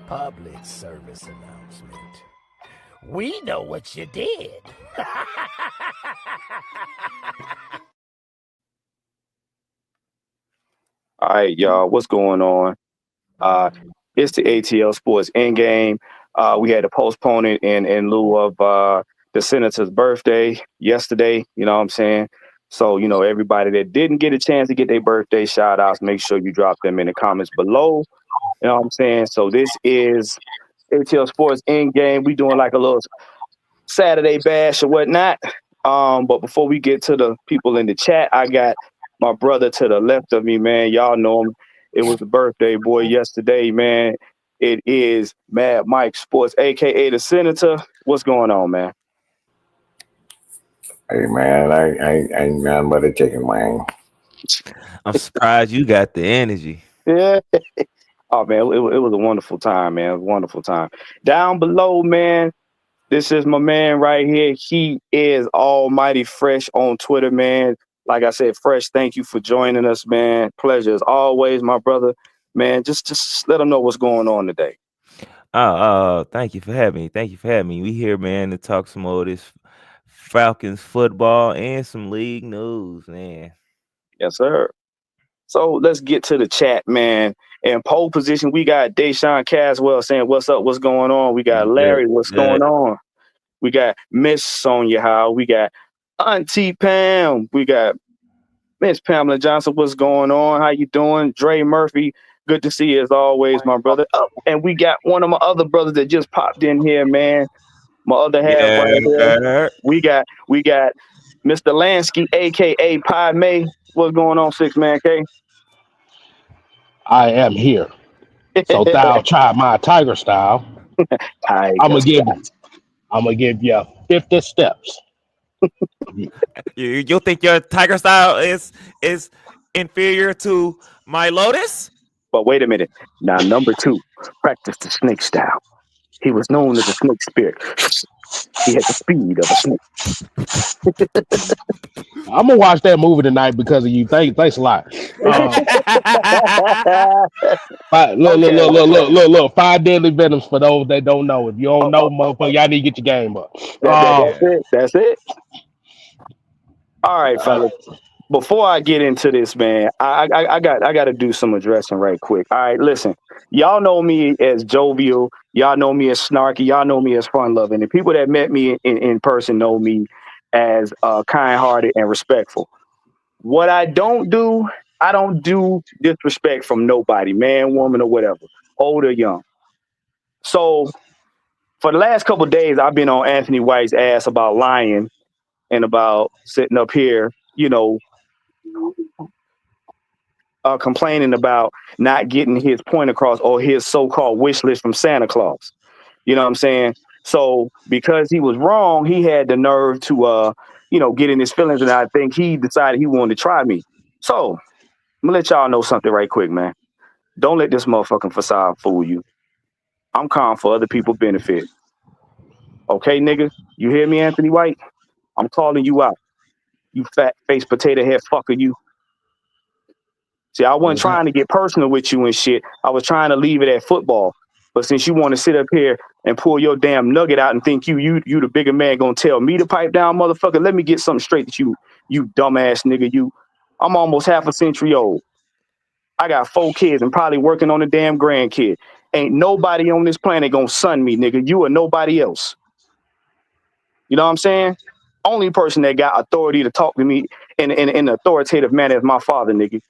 Public service announcement. We know what you did. All right, y'all, what's going on? It's the ATL Sports Endgame. We had to postpone it in lieu of the senator's birthday yesterday. You know what I'm saying? So, everybody that didn't get a chance to get their birthday shout outs, make sure you drop them in the comments below. You know what I'm saying? So this is ATL Sports Endgame. We doing like a little Saturday bash or whatnot. But before we get to the people in the chat, I got my brother to the left of me, man. Y'all know him. It was the birthday boy yesterday, man. It is Mad Mike Sports, aka the Senator. What's going on, man? Hey man, I ain't nothing but a chicken wing. I'm surprised you got the energy. Yeah. Oh man, it was a wonderful time, man. It was a wonderful time. Down below, man. This is my man right here. He is almighty fresh on Twitter, man. Like I said, Fresh, thank you for joining us, man. Pleasure as always, my brother. Man, just let them know what's going on today. Thank you for having me. Thank you for having me. We here, man, to talk some more of this Falcons football and some league news, man. Yes, sir. So let's get to the chat, man. In pole position, we got Deshaun Caswell saying, "What's up? What's going on?" We got Larry, "What's going on?" We got Miss Sonia Howe. We got Auntie Pam. We got Miss Pamela Johnson. What's going on? How you doing? Dre Murphy. Good to see you as always, my brother. Oh, and we got one of my other brothers that just popped in here, man. My other half right here. We got Mr. Lansky, aka Pi May. What's going on, 6-Man K? I am here. So thou try my tiger style. I'm gonna give you 50 steps. You think your tiger style is inferior to my lotus? But wait a minute. Now, number 2, practice the snake style. He was known as a snake spirit. He had the speed of a snake. I'm gonna watch that movie tonight because of you. Thanks a lot. Look. 5 deadly venoms for those that don't know. If you don't know, motherfucker, y'all need to get your game up. That's it. All right, fellas. Before I get into this, man, I got to do some addressing right quick. All right, listen. Y'all know me as jovial. Y'all know me as snarky. Y'all know me as fun loving. The people that met me in person know me as kind hearted and respectful. What I don't do disrespect from nobody, man, woman, or whatever, old or young. So for the last couple of days, I've been on Anthony White's ass about lying and about sitting up here, complaining about not getting his point across or his so-called wish list from Santa Claus. You know what I'm saying? So because he was wrong, he had the nerve to, get in his feelings, and I think he decided he wanted to try me. So I'm gonna let y'all know something right quick, man. Don't let this motherfucking facade fool you. I'm calm for other people's benefit. Okay, nigga? You hear me, Anthony White? I'm calling you out. You fat face potato head fucker, you. See, I wasn't trying to get personal with you and shit. I was trying to leave it at football. But since you want to sit up here and pull your damn nugget out and think you the bigger man gonna tell me to pipe down, motherfucker, let me get something straight that you dumbass nigga. I'm almost half a century old. I got 4 kids and probably working on a damn grandkid. Ain't nobody on this planet gonna son me, nigga. You or nobody else. You know what I'm saying? Only person that got authority to talk to me in an authoritative manner is my father, nigga.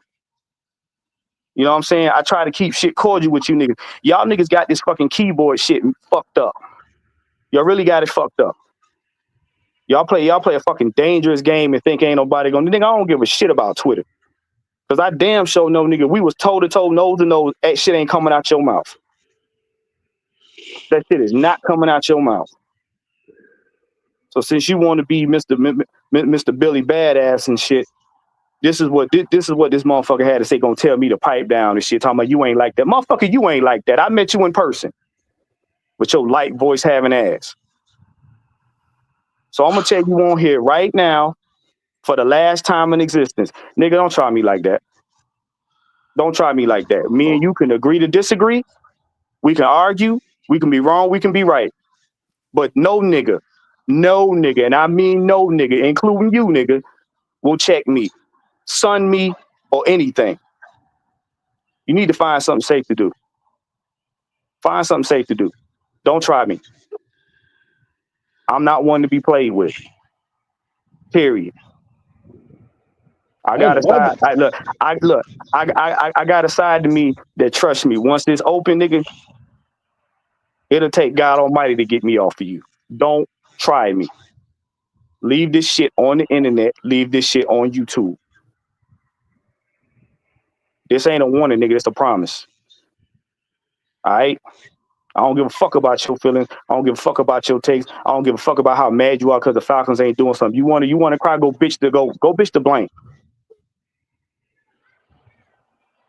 You know what I'm saying? I try to keep shit cordial with you niggas. Y'all niggas got this fucking keyboard shit fucked up. Y'all really got it fucked up. Y'all play a fucking dangerous game and think ain't nobody gonna. Nigga, I don't give a shit about Twitter. Cause I damn sure know, nigga, we was toe to toe, nose to nose. That shit ain't coming out your mouth. That shit is not coming out your mouth. So since you want to be Mr. Billy Badass and shit, this is what this motherfucker had to say. Gonna tell me to pipe down and shit. Talking about you ain't like that, motherfucker. You ain't like that. I met you in person with your light voice having ass. So I'm gonna tell you on here right now, for the last time in existence, nigga, don't try me like that. Don't try me like that. Me and you can agree to disagree, We can argue, we can be wrong, we can be right. But no nigga, and I mean no nigga, including you nigga, will check me, sun me, or anything. You need to find something safe to do. Find something safe to do. Don't try me. I'm not one to be played with. Period. I got a side. I got a side to me that trusts me. Once this open, nigga, it'll take God Almighty to get me off of you. Don't try me. Leave this shit on the internet. Leave this shit on YouTube. This ain't a warning, nigga. It's a promise. All right? I don't give a fuck about your feelings. I don't give a fuck about your takes. I don't give a fuck about how mad you are because the Falcons ain't doing something. You want to cry? Go bitch the blank.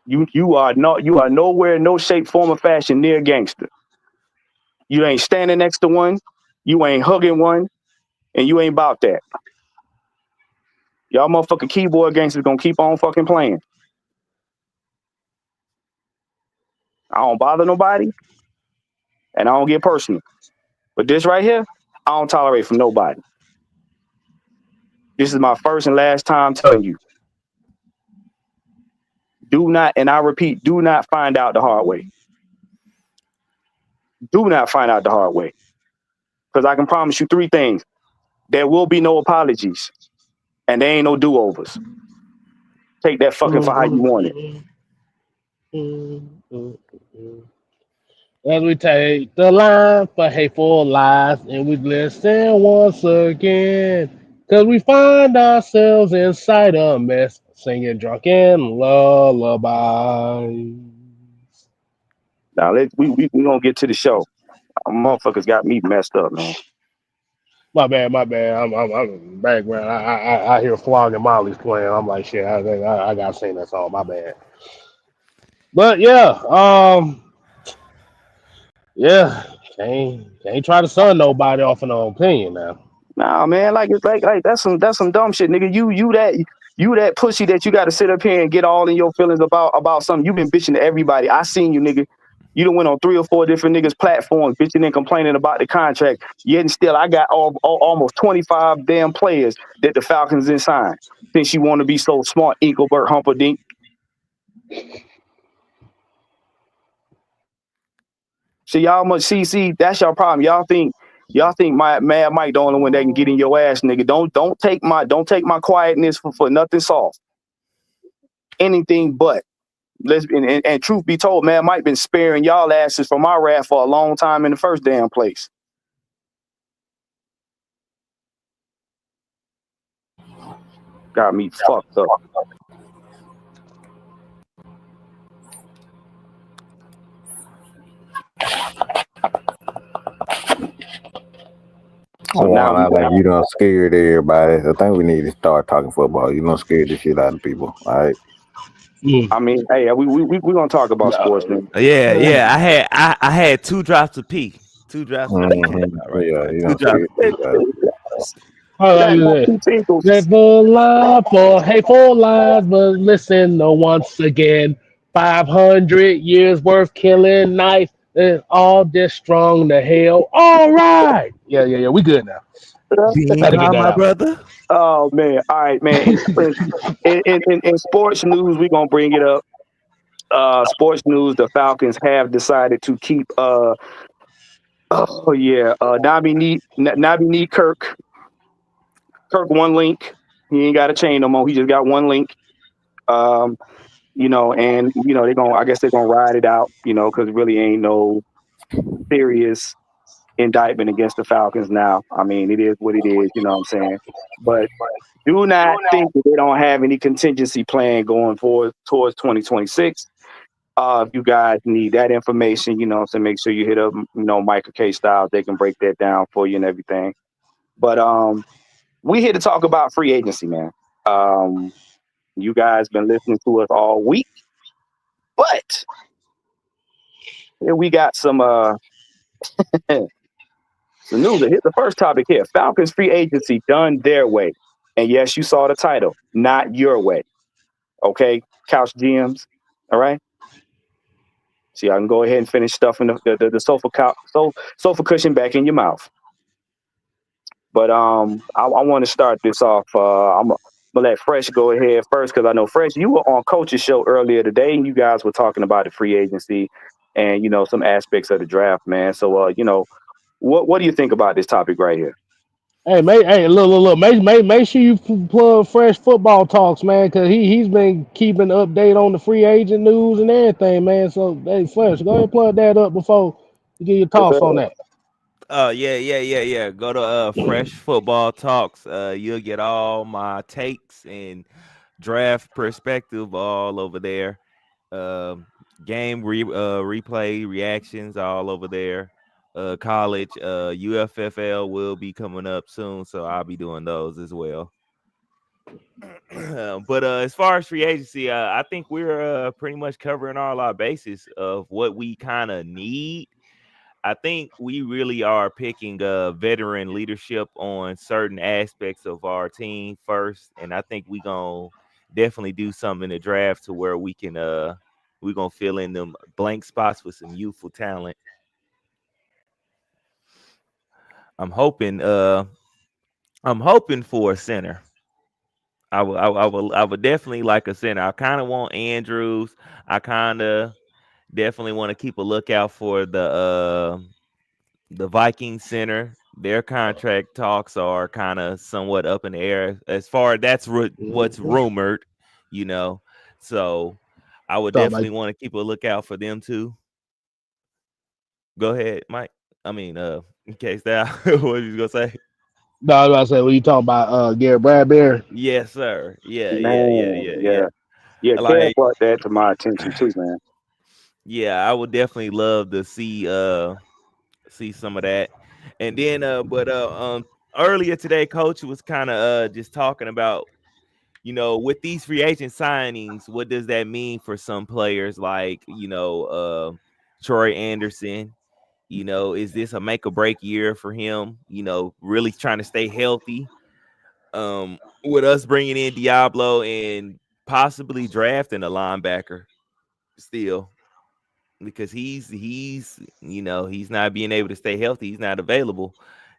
You are nowhere, no shape, form, or fashion near gangster. You ain't standing next to one. You ain't hugging one, and you ain't about that. Y'all motherfucking keyboard gangsters gonna keep on fucking playing. I don't bother nobody, and I don't get personal. But this right here, I don't tolerate from nobody. This is my first and last time telling you. Do not, and I repeat, do not find out the hard way. Do not find out the hard way. Because I can promise you 3 things. There will be no apologies, and there ain't no do-overs. Take that fucking for how you want it. As we take the line for hateful lies, and we listen once again, because we find ourselves inside a mess, singing drunken lullabies. Now we gonna get to the show. Motherfuckers got me messed up, man. My bad. I'm in the background. I hear Flog and Molly's playing. I'm like, shit. I gotta sing that song. My bad. But yeah, can't try to sun nobody off an opinion now. Nah, man, like that's some dumb shit, nigga. You that pussy that you got to sit up here and get all in your feelings about something. You've been bitching to everybody. I seen you, nigga. You done went on 3 or 4 different niggas' platforms, bitching and complaining about the contract. Yet and still, I got almost 25 damn players that the Falcons didn't sign. Since you want to be so smart, Engelbert Humperdinck. So y'all must see, that's your problem. Y'all think my Mad Mike the only one that can get in your ass, nigga. Don't take my quietness for nothing soft. Anything but. And truth be told, Mad Mike been sparing y'all asses from my wrath for a long time in the first damn place. Got me fucked up. So now like you done scared everybody. I think we need to start talking football. You don't scare the shit out of people. All right. I mean, hey, we gonna talk about sports, man. Yeah. I had 2 drops of pee. 2 drops of pee. Right. Yeah, you don't scare Hateful lies for hateful lies, but listen once again. 500 years worth killing knife and all this strong to hell. All right. Yeah. We good now. My brother. Oh man. All right, man. In sports news, we're gonna bring it up. Sports news, the Falcons have decided to keep Nabi need Kirk 1 link. He ain't got a chain no more. He just got 1 link. And I guess they're gonna ride it out, because really ain't no serious indictment against the Falcons now. I mean, it is what it is, you know what I'm saying? But do not think that they don't have any contingency plan going forward towards 2026. If you guys need that information, so make sure you hit up, Micah K Styles. They can break that down for you and everything. But we here to talk about free agency, man. You guys been listening to us all week, but we got some some news. Hit the first topic here. Falcons free agency done their way. And yes, you saw the title, not your way. Okay, Couch GMs. All right. See, I can go ahead and finish stuffing the sofa cushion back in your mouth. But I want to start this off. I'm gonna let Fresh go ahead first because I know Fresh, you were on Coach's show earlier today, and you guys were talking about the free agency and some aspects of the draft, man. So what do you think about this topic right here? Hey, look. Make sure you plug Fresh Football Talks, man, because he's been keeping update on the free agent news and everything, man. So, hey, Fresh, go ahead and plug that up before you get your Yes, talks sir. on that. Yeah. Go to Fresh Football Talks. You'll get all my takes and draft perspective all over there. Game replay reactions all over there. College UFFL will be coming up soon, so I'll be doing those as well. But as far as free agency, I think we're pretty much covering all our bases of what we kind of need. I think we really are picking veteran leadership on certain aspects of our team first, and I think we gonna definitely do something in the draft to where we can we gonna fill in them blank spots with some youthful talent. I'm hoping for a center. I would definitely like a center. I kind of want Andrews. I kind of definitely want to keep a lookout for the Viking center. Their contract talks are kind of somewhat up in the air as far that's what's rumored, you know. So I would Talk definitely like, want to keep a lookout for them too. Go ahead, Mike. I mean, in case that what you gonna say? no, I was about to say, what you talking about, Garrett Bradbury? Yes, sir. Man, Yeah. yeah, Kev Like, brought that to my attention too, man. yeah, I would definitely love to see some of that. And then but earlier today, coach was kind of just talking about, with these free agent signings, what does that mean for some players like, Troy Anderson? Is this a make or break year for him? Really trying to stay healthy. With us bringing in Diablo and possibly drafting a linebacker still, because he's not being able to stay healthy. He's not available.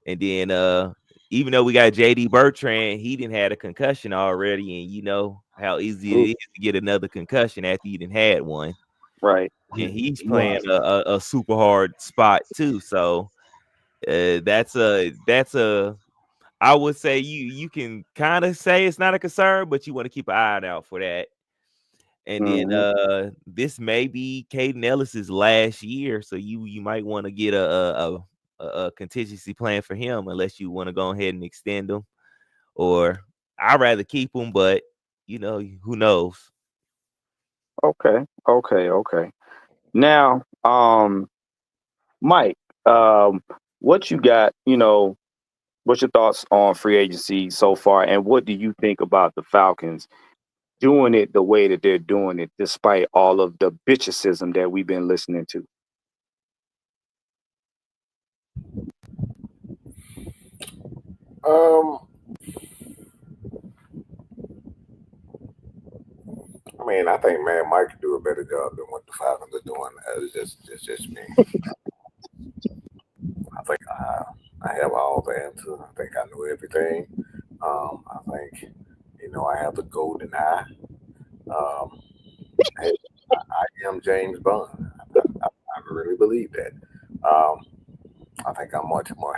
And then even though we got JD Bertrand, he didn't had a concussion already, and you know how easy Ooh, it is to get another concussion after you didn't had one. right. And he's playing Right. a super hard spot too. So that's a I would say you can kind of say it's not a concern, but you want to keep an eye out for that. And then Hmm. this may be Caden Ellis's last year, so you might want to get a contingency plan for him, unless you want to go ahead and extend him. Or I'd rather keep him, but who knows? Okay. Now, Mike, what you got? What's your thoughts on free agency so far, and what do you think about the Falcons doing it the way that they're doing it, despite all of the bitchicism that we've been listening to? Um, I mean, I think man Mike could do a better job than what the Falcons are doing. It's just me. I think I have all the answers. I think I know everything. I think I have the golden eye. Um, I, I am James Bond. I really believe that. Um, I think I'm much more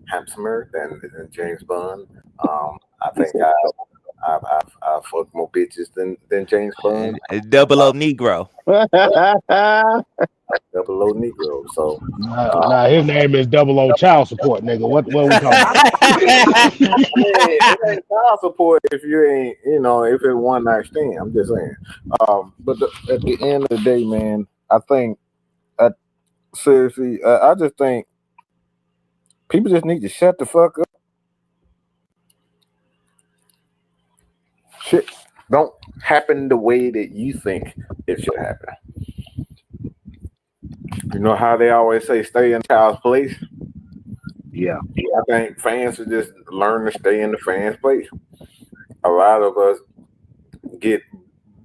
handsomer than James Bond. I think I've fucked more bitches than James Bond. Double O Negro. Double O Negro. So Nah, his name is Double O Child Support, nigga. What are we talking about? I mean, it ain't child support if you ain't, if it's one night stand. I'm just saying. But at the end of the day, man, I think, seriously, I just think people just need to shut the fuck up. Shit don't happen the way that you think it should happen. You know how they always say, stay in child's place? Yeah. I think fans should just learn to stay in the fans' place. A lot of us get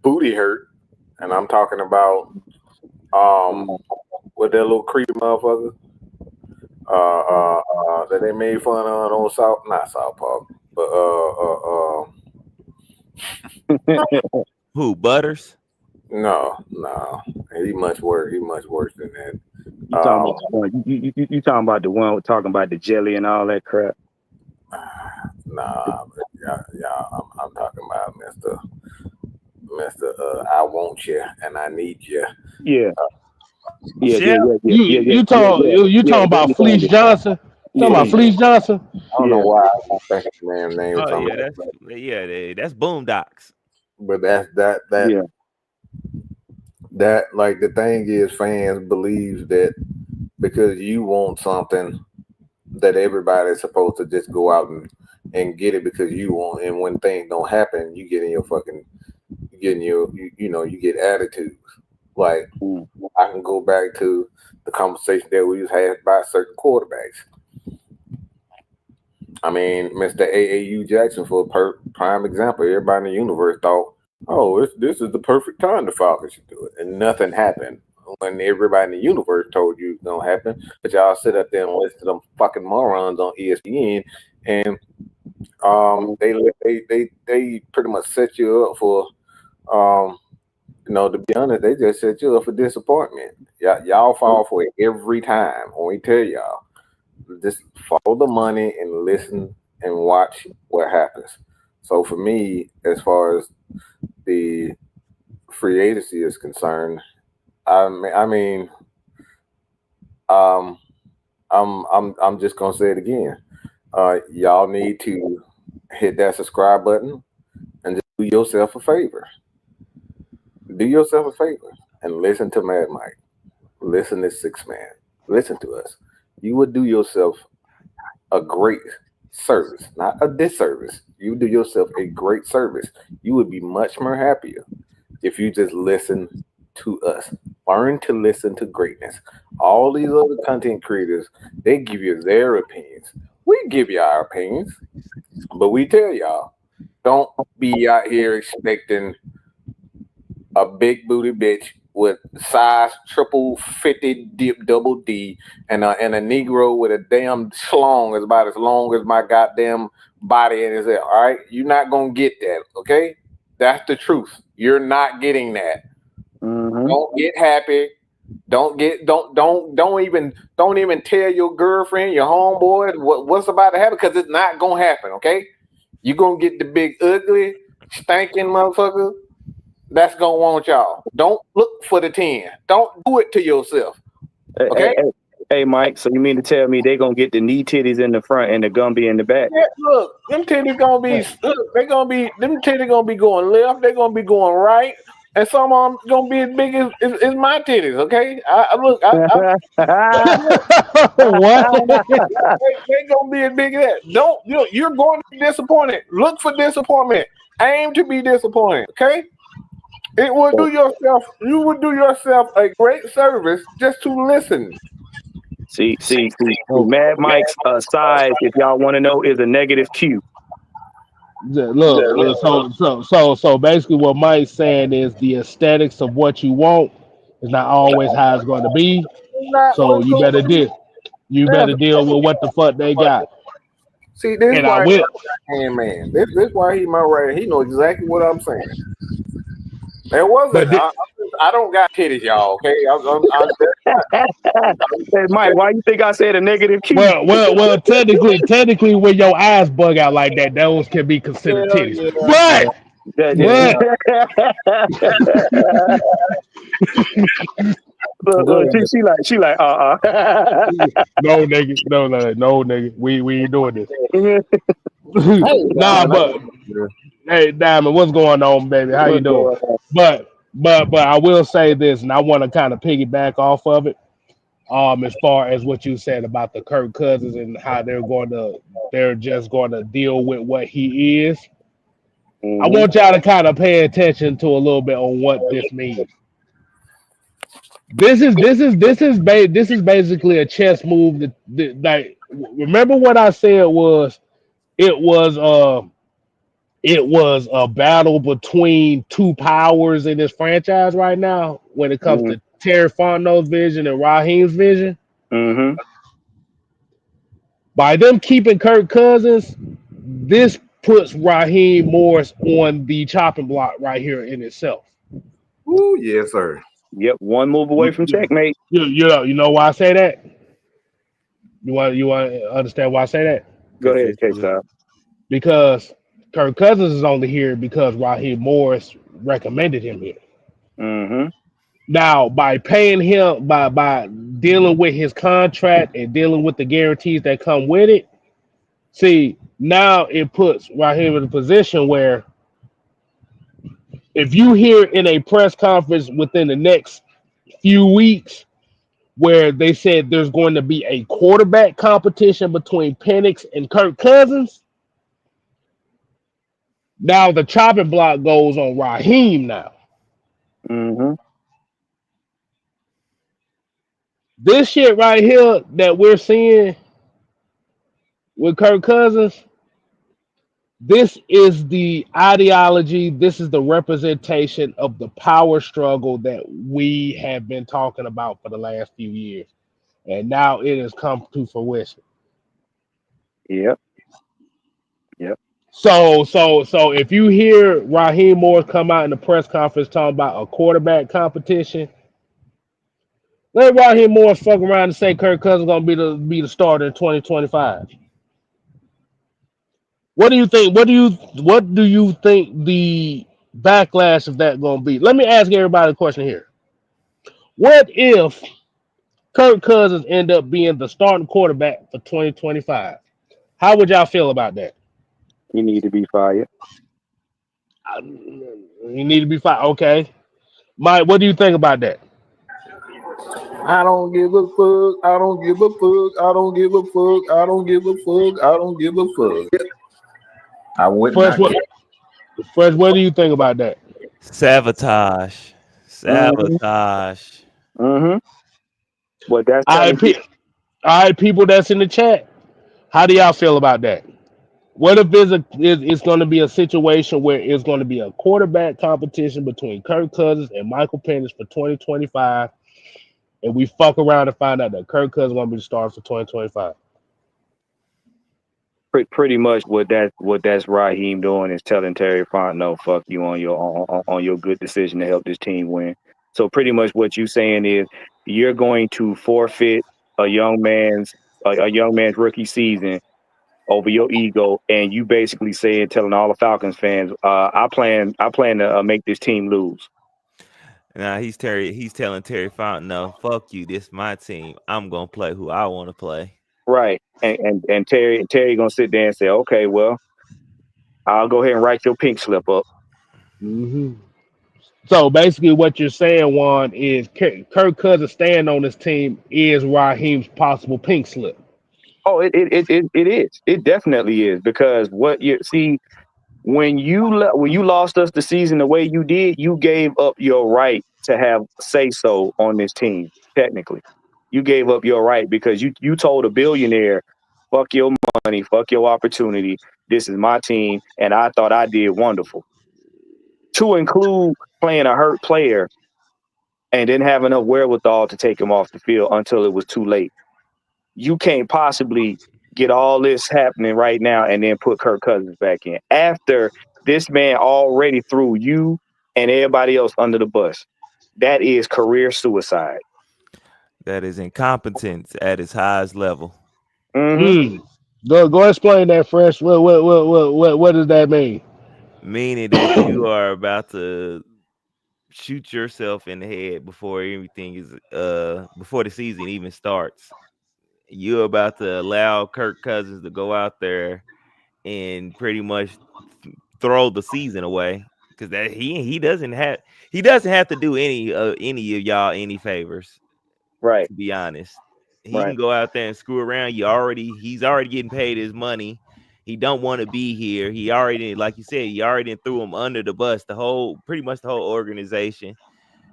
booty hurt, and I'm talking about With that little creepy motherfucker. That they made fun of on not South Park, but Who, Butters? no, he much worse. He much worse than that. You talking about the one talking about the jelly and all that crap? Nah, I'm talking about Mister. I want you and I need you. Yeah. You talking about Fleece Johnson? Talking about Fleece Johnson? I don't know why I don't think his man's name. Oh yeah, that's Boondocks. But that like the thing is, fans believe that because you want something that everybody's supposed to just go out and get it because you want, and when things don't happen, you get in your fucking, you get attitudes. Like I can go back to the conversation that we had about certain quarterbacks. I mean, Mr. AAU Jackson, for a prime example, everybody in the universe thought, oh, this is the perfect time the Falcons should do it. And nothing happened when everybody in the universe told you it's going to happen. But y'all sit up there and listen to them fucking morons on ESPN. And they pretty much set you up for, to be honest, they just set you up for disappointment. Y'all fall for it every time. When we tell y'all, just follow the money and listen and watch what happens. So for me, as far as the free agency is concerned, I'm just gonna say it again. Y'all need to hit that subscribe button and just do yourself a favor. Do yourself a favor and listen to Mad Mike. Listen to Six Man. Listen to us. You would do yourself a great service, not a disservice. You would do yourself a great service. You would be much more happier if you just listen to us. Learn to listen to greatness. All these other content creators, they give you their opinions. We give you our opinions, but we tell y'all, don't be out here expecting a big booty bitch with size triple 50 double D and a Negro with a damn schlong is about as long as my goddamn body and his head. All right, you're not gonna get that. Okay, that's the truth. You're not getting that. Mm-hmm. Don't get happy. Don't even tell your girlfriend, your homeboy what's about to happen, because it's not gonna happen. Okay, you're gonna get the big ugly stinking motherfucker that's gonna want y'all. Don't look for the 10. Don't do it to yourself. Okay. Hey, Mike. So you mean to tell me they gonna get the knee titties in the front and the Gumby in the back? Yeah, look, them titties gonna be. Them titties gonna be going left. They're gonna be going right, and some of them gonna be as big as my titties. Okay. What? They gonna be as big as that. You're going to be disappointed. Look for disappointment. Aim to be disappointed. Okay. You would do yourself a great service just to listen. See, Mad Mike's size, if y'all want to know, is a negative Q. Look, so basically what Mike's saying is the aesthetics of what you want is not always how it's going to be. So you better deal with what the fuck they got. See, this is why man. This is why he my right. He know exactly what I'm saying. There wasn't. I don't got titties, y'all. Okay. Hey, Mike, why you think I said a negative Q? Well, technically, when your eyes bug out like that, those can be considered titties. Yeah. Look, she like No nigga, we ain't doing this. But hey, Diamond, what's going on, baby? How you doing? But I will say this, and I want to kind of piggyback off of it. As far as what you said about the Kirk Cousins and how they're just going to deal with what he is. Mm-hmm. I want y'all to kind of pay attention to a little bit on what this means. This is basically a chess move. Like, remember what I said was it was a battle between two powers in this franchise right now when it comes to Terry Fontenot's vision and Raheem's vision. Mm-hmm. By them keeping Kirk Cousins, this puts Raheem Morris on the chopping block right here in itself. Ooh, yes, sir. Yep. One move away from checkmate. You know why I say that? You want to understand why I say that? Go Because ahead, it's K Star. Because Kirk Cousins is only here because Raheem Morris recommended him here. Mm-hmm. Now, by paying him, by dealing with his contract and dealing with the guarantees that come with it, see, now it puts Raheem in a position where if you hear in a press conference within the next few weeks where they said there's going to be a quarterback competition between Penix and Kirk Cousins, now the chopping block goes on Raheem now. Mm-hmm. This shit right here that we're seeing with Kirk Cousins, this is the ideology, this is the representation of the power struggle that we have been talking about for the last few years. And now it has come to fruition. Yep. Yep. So if you hear Raheem Morris come out in the press conference talking about a quarterback competition, let Raheem Morris fuck around and say Kirk Cousins gonna be the starter in 2025. What do you think? What do you think the backlash of that gonna be? Let me ask everybody a question here. What if Kirk Cousins end up being the starting quarterback for 2025? How would y'all feel about that? You need to be fired. You need to be fine. Okay. Mike, what do you think about that? I don't give a fuck. I don't give a fuck. I don't give a fuck. I don't give a fuck. I don't give a fuck. I would Fresh, not what care. what do you think about that? sabotage. Mm-hmm. Sabotage. Mm-hmm. What that's All right, telling you. all right, people that's in the chat. How do y'all feel about that? What if it's going to be a situation where it's going to be a quarterback competition between Kirk Cousins and Michael Penix for 2025, and we fuck around and find out that Kirk Cousins is going to be the starter for 2025? Pretty much what that's Raheem doing is telling Terry Font, no, fuck you on your good decision to help this team win. So pretty much what you saying is you're going to forfeit a young man's a young man's rookie season over your ego, and you basically saying telling all the Falcons fans, I plan to make this team lose. Now he's telling Terry Fountain, no, fuck you. This my team. I'm gonna play who I want to play. Right. And Terry gonna sit there and say, okay, well, I'll go ahead and write your pink slip up. Hmm. So basically, what you're saying, Juan, is Kirk Cousins staying on this team is Raheem's possible pink slip. Oh, it is. It definitely is because what you see when you lost us the season the way you did, you gave up your right to have say so on this team. Technically, you gave up your right because you told a billionaire, "Fuck your money, fuck your opportunity. This is my team," and I thought I did wonderful. To include playing a hurt player and didn't have enough wherewithal to take him off the field until it was too late. You can't possibly get all this happening right now and then put Kirk Cousins back in after this man already threw you and everybody else under the bus. That is career suicide. That is incompetence at its highest level. Mm-hmm. Mm. Go explain that, Fresh. What does that mean? Meaning that you are about to shoot yourself in the head before everything is before the season even starts. You're about to allow Kirk Cousins to go out there and pretty much throw the season away because that he doesn't have to do any of y'all any favors. Right, To be honest, he right, can go out there and screw around. He's already getting paid his money. He don't want to be here. He already, like you said, he already threw him under the bus. Pretty much the whole organization,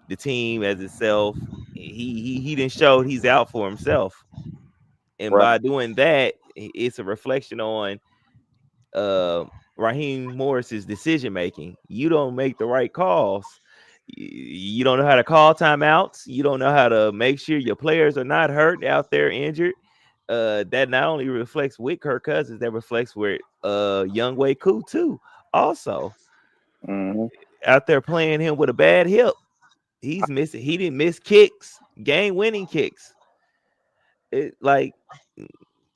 the team as itself. He didn't show he's out for himself, and right. by doing that, it's a reflection on uh Raheem Morris's decision making. You don't make the right calls. You don't know how to call timeouts. You don't know how to make sure your players are not hurt out there injured. That not only reflects with Kirk Cousins, that reflects with Young Wei Koo too. Also, out there playing him with a bad hip. He's missing. He didn't miss kicks, game-winning kicks. It like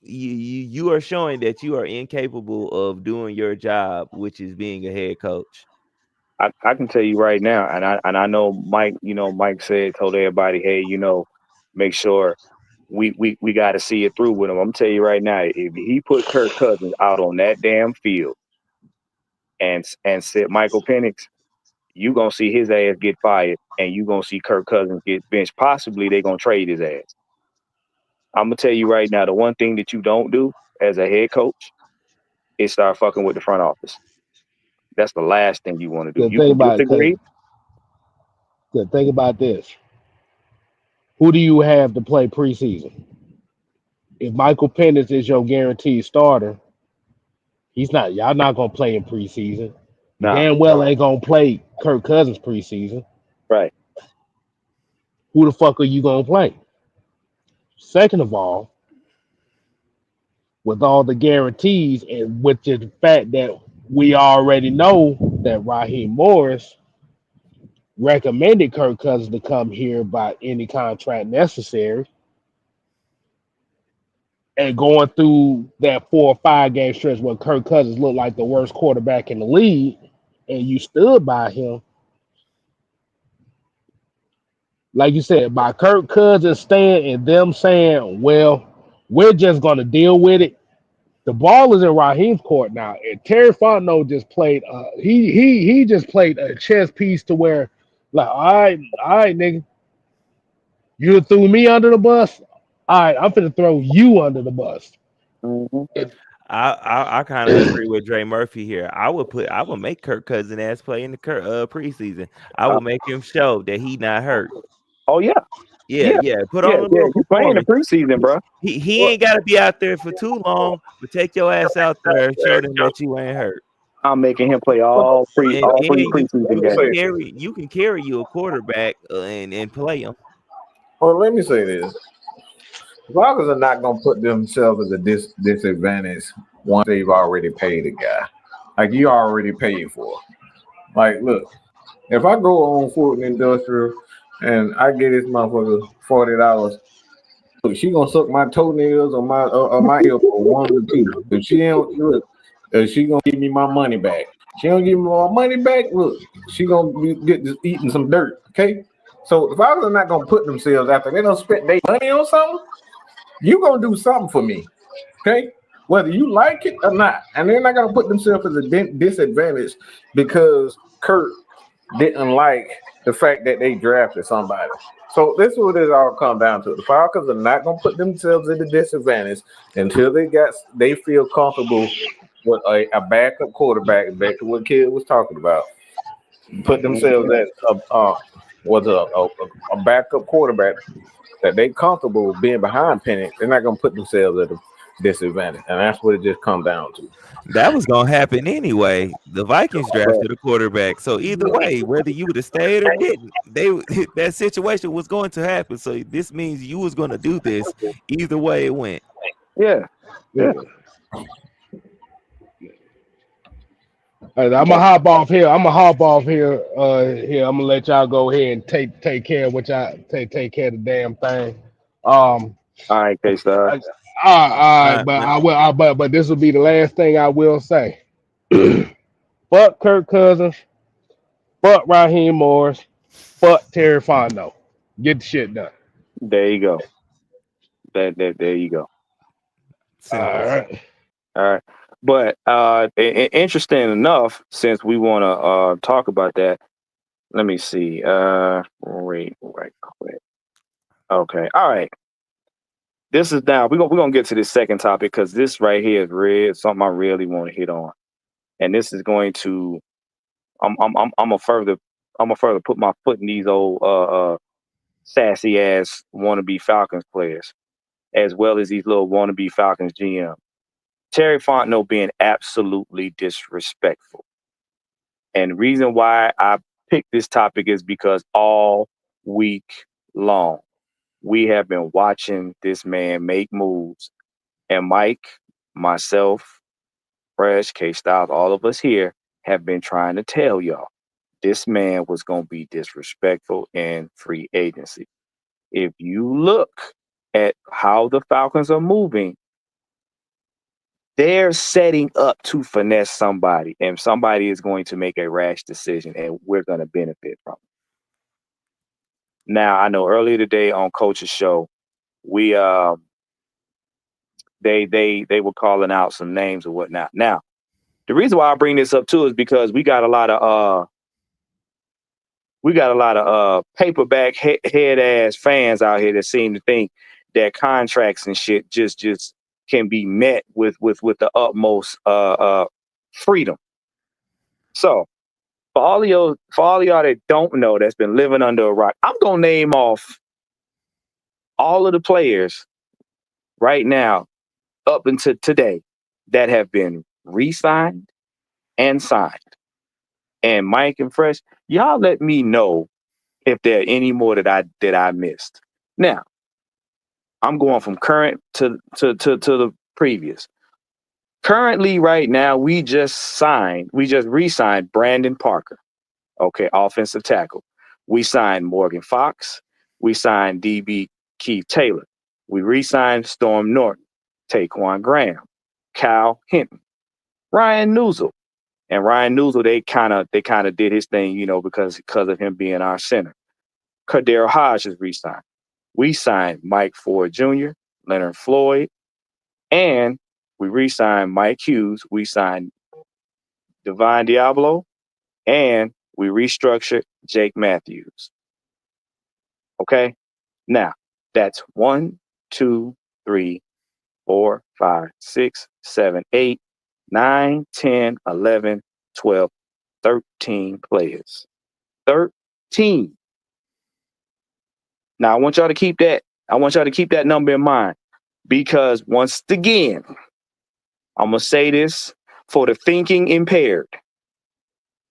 you are showing that you are incapable of doing your job, which is being a head coach. I can tell you right now, and I know Mike. Mike told everybody, hey, make sure we got to see it through with him. I'm tell you right now, if he put Kirk Cousins out on that damn field and said Michael Penix, you gonna see his ass get fired, and you gonna see Kirk Cousins get benched. Possibly they gonna trade his ass. I'm gonna tell you right now, the one thing that you don't do as a head coach is start fucking with the front office. That's the last thing you want to do. You can disagree. Think about this. Who do you have to play preseason? If Michael Penix is your guaranteed starter, he's not. Y'all not gonna play in preseason. You damn well ain't gonna play Kirk Cousins preseason. Right. Who the fuck are you gonna play? Second of all, with all the guarantees and with the fact that we already know that Raheem Morris recommended Kirk Cousins to come here by any contract necessary, and going through that 4 or 5 game stretch where Kirk Cousins looked like the worst quarterback in the league, and you stood by him, like you said, by Kirk Cousins staying and them saying, well, we're just going to deal with it. The ball is in Raheem's court now, and Terry Fontenot just played. He just played a chess piece to where, like, all right, nigga, you threw me under the bus. All right, I'm finna throw you under the bus. I kind of agree with Dre Murphy here. I would make Kirk Cousins ass play in the preseason. I will make him show that he not hurt. Oh yeah. Put on a little you playing the preseason, bro. He ain't got to be out there for too long, but take your ass out there and show them that you ain't hurt. I'm making him play all three preseason games. You can carry you a quarterback and play him. Well, let me say this. Falcons are not going to put themselves at a disadvantage once they've already paid a guy. Like, you already paid for. Like, look, if I go on Fulton Industrial and I get this motherfucker $40, look, she gonna suck my toenails or my ear for 1 or 2. If she don't look, she gonna give me my money back. She don't give me my money back. Look, she gonna get just eating some dirt. Okay, so if I was not gonna put themselves after they don't spend their money on something, you gonna do something for me. Okay, whether you like it or not, and they're not gonna put themselves as a disadvantage because Kurt didn't like the fact that they drafted somebody. So this is what it all comes down to. The Falcons are not going to put themselves at a disadvantage until they feel comfortable with a backup quarterback. Back to what Kid was talking about. Put themselves at a backup quarterback that they comfortable with being behind Penix. They're not going to put themselves at a disadvantage, and that's what it just comes down to. That was gonna happen anyway. The Vikings drafted a quarterback, so either way, whether you would have stayed or didn't, that situation was going to happen. So this means you was going to do this either way it went. Yeah. I'm gonna hop off here. I'm gonna let y'all go ahead and take care of what y'all take care of the damn thing. All right, K-Star. All right, but this will be the last thing I will say. Fuck Kirk Cousins. Fuck Raheem Morris. Fuck Terry Fontenot. Get the shit done. There you go. There you go. All right. But interesting enough, since we want to talk about that, let me see. Right quick. Okay. All right. This is now we're gonna get to this second topic because this right here is something I really want to hit on, and this is going to I'm a further put my foot in these old sassy ass wannabe Falcons players, as well as these little wannabe Falcons GM. Terry Fontenot being absolutely disrespectful, and reason why I picked this topic is because all week long we have been watching this man make moves. And Mike, myself, Fresh, K Styles, all of us here have been trying to tell y'all this man was going to be disrespectful in free agency. If you look at how the Falcons are moving, they're setting up to finesse somebody, and somebody is going to make a rash decision, and we're going to benefit from it. Now, I know earlier today on Coach's show, we they were calling out some names or whatnot. Now, the reason why I bring this up too is because we got a lot of paperback head ass fans out here that seem to think that contracts and shit just can be met with the utmost freedom. So for all of y'all that don't know, that's been living under a rock, I'm gonna name off all of the players right now up until today that have been re-signed and signed. And Mike and Fresh, y'all let me know if there are any more that I missed. Now, I'm going from current to the previous. Currently, right now, we just re-signed Brandon Parker. Okay, offensive tackle. We signed Morgan Fox. We signed DB Keith Taylor. We re-signed Storm Norton, Taquan Graham, Kyle Hinton, Ryan Newsel. And Ryan Newsel, they kind of did his thing, because of him being our center. Cardero Hodge is re-signed. We signed Mike Ford Jr., Leonard Floyd, and we re-signed Mike Hughes. We signed Divine Diablo, and we restructured Jake Matthews. Okay? Now, that's 1, 2, 3, 4, 5, 6, 7, 8, 9, 10, 11, 12, 13 players. 13. Now, I want y'all to keep that number in mind, because once again, I'm going to say this for the thinking impaired.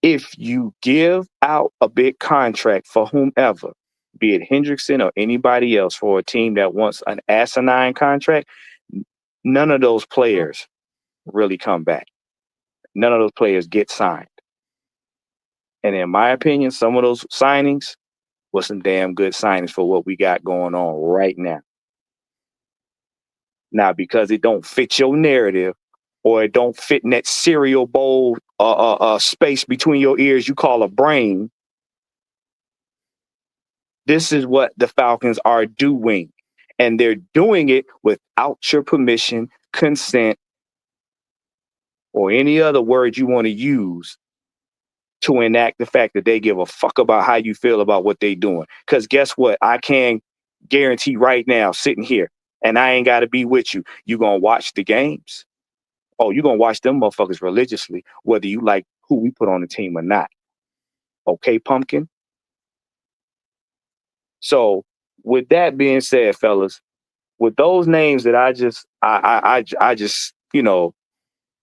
If you give out a big contract for whomever, be it Hendrickson or anybody else, for a team that wants an asinine contract, none of those players really come back. None of those players get signed. And in my opinion, some of those signings were some damn good signings for what we got going on right now. Now, because it don't fit your narrative, or it don't fit in that cereal bowl space between your ears you call a brain, this is what the Falcons are doing. And they're doing it without your permission, consent, or any other word you want to use to enact the fact that they give a fuck about how you feel about what they're doing. Because guess what? I can guarantee right now, sitting here, and I ain't got to be with you, you're going to watch the games. Oh, you're going to watch them motherfuckers religiously, whether you like who we put on the team or not. Okay, pumpkin? So with that being said, fellas, with those names that I just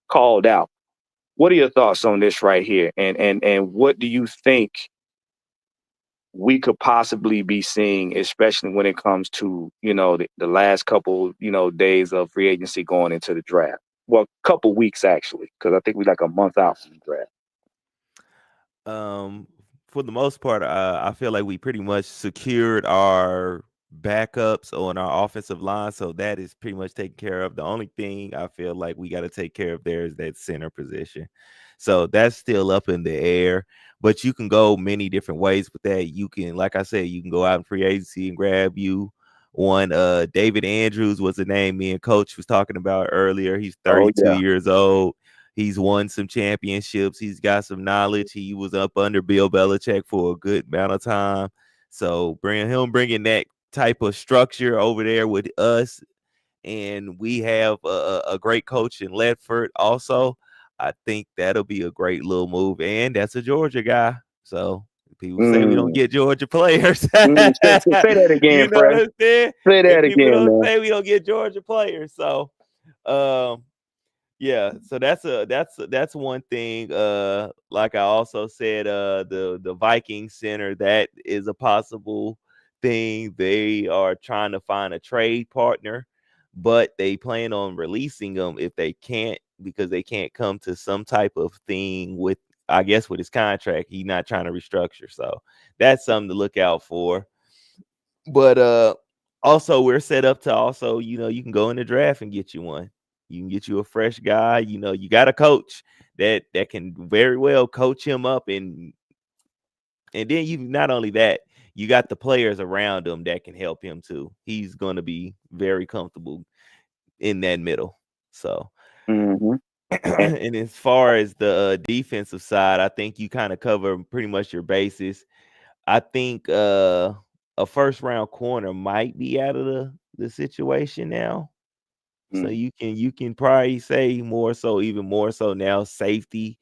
called out, what are your thoughts on this right here? And what do you think we could possibly be seeing, especially when it comes to, the last couple, days of free agency going into the draft? Well, couple weeks actually, because I think we're like a month out from the draft. For the most part, I feel like we pretty much secured our backups on our offensive line, so that is pretty much taken care of. The only thing I feel like we got to take care of there is that center position. So that's still up in the air, but you can go many different ways with that. You can, like I said, you can go out in free agency and grab you one. David Andrews was the name me and Coach was talking about earlier. He's 32 years old. He's won some championships. He's got some knowledge. He was up under Bill Belichick for a good amount of time. So bringing that type of structure over there with us, and we have a great coach in Ledford also. I think that'll be a great little move, and that's a Georgia guy. So people say we don't get Georgia players. Say that again, you know Fred. what I'm saying? Say that and people again, don't man. say we don't get Georgia players. So, Yeah, so that's one thing. Like I also said, the Viking center, that is a possible thing. They are trying to find a trade partner, but they plan on releasing him if they can't, because they can't come to some type of thing with, I guess, with his contract. He's not trying to restructure, so that's something to look out for. But also we're set up to also, you can go in the draft and get you one. You can get you a fresh guy. You got a coach that can very well coach him up, and then you, not only that, you got the players around him that can help him too. He's going to be very comfortable in that middle. So, Mm-hmm. and as far as the defensive side, I think you kind of cover pretty much your bases. I think a first round corner might be out of the situation now. So you can probably say more so, even more so now, safety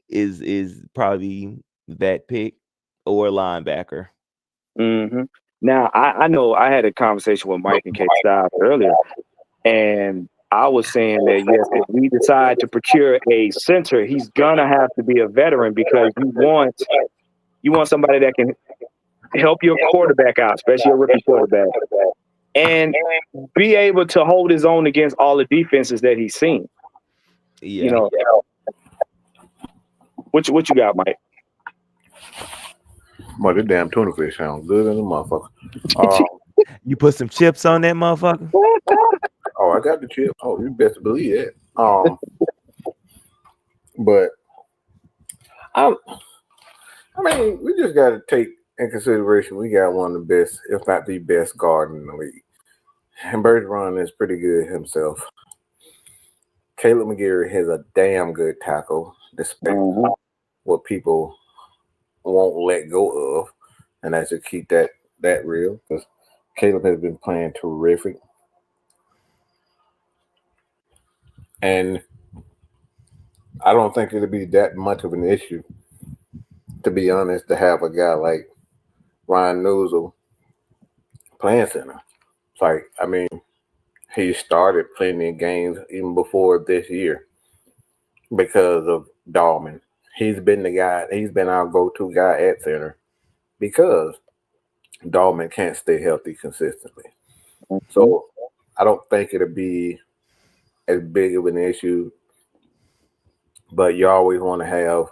is probably that pick, or linebacker. Mm-hmm. Now I know I had a conversation with Mike and K Style earlier, and I was saying that yes, if we decide to procure a center, he's gonna have to be a veteran because you want somebody that can help your quarterback out, especially your rookie quarterback, and be able to hold his own against all the defenses that he's seen. Yeah. You know, what you got, Mike? Boy, this damn tuna fish sounds good in the motherfucker. Um, You put some chips on that motherfucker? oh, I got the chip. Oh, you best believe it. But I mean, we just got to take in consideration we got one of the best, if not the best, guard in the league. And Bergeron is pretty good himself. Caleb McGarry has a damn good tackle, despite what people won't let go of, and I should keep that real because Caleb has been playing terrific. And I don't think it'll be that much of an issue, to be honest, to have a guy like Ryan Noozle playing center. It's like, I mean, he started plenty of games even before this year because of Dahlman. He's been the guy, he's been our go-to guy at center because Dahlman can't stay healthy consistently. So I don't think it'll be as big of an issue, but you always want to have,